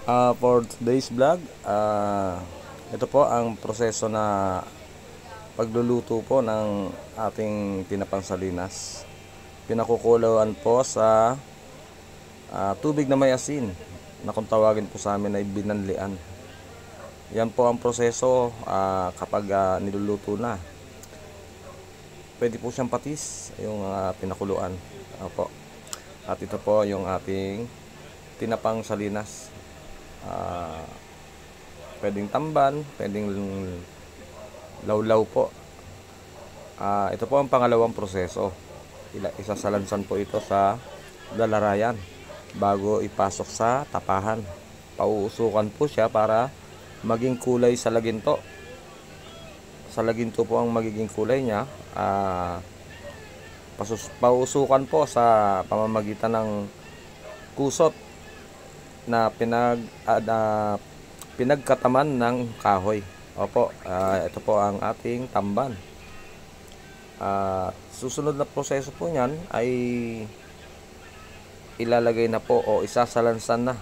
For today's vlog, ito po ang proseso na pagluluto po ng ating tinapang salinas. Pinakukuluan po sa tubig na may asin na kung tawagin po sa amin ay binanlian. Yan po ang proseso kapag niluluto na. Pwede po siyang patis, yung pinakuluan. Opo. At ito po yung ating tinapang salinas. Pwedeng tamban, pwedeng lawlaw po. Ito po ang pangalawang proseso. Isasalansan po ito sa lalarayan bago ipasok sa tapahan. Pauusukan po siya para maging kulay sa laginto. Sa laginto po ang magiging kulay niya. Pauusukan po sa pamamagitan ng kusot na pinagkataman ng kahoy. Opo, ito po ang ating tamban. Susunod na proseso po niyan ay ilalagay na po o isasalansan na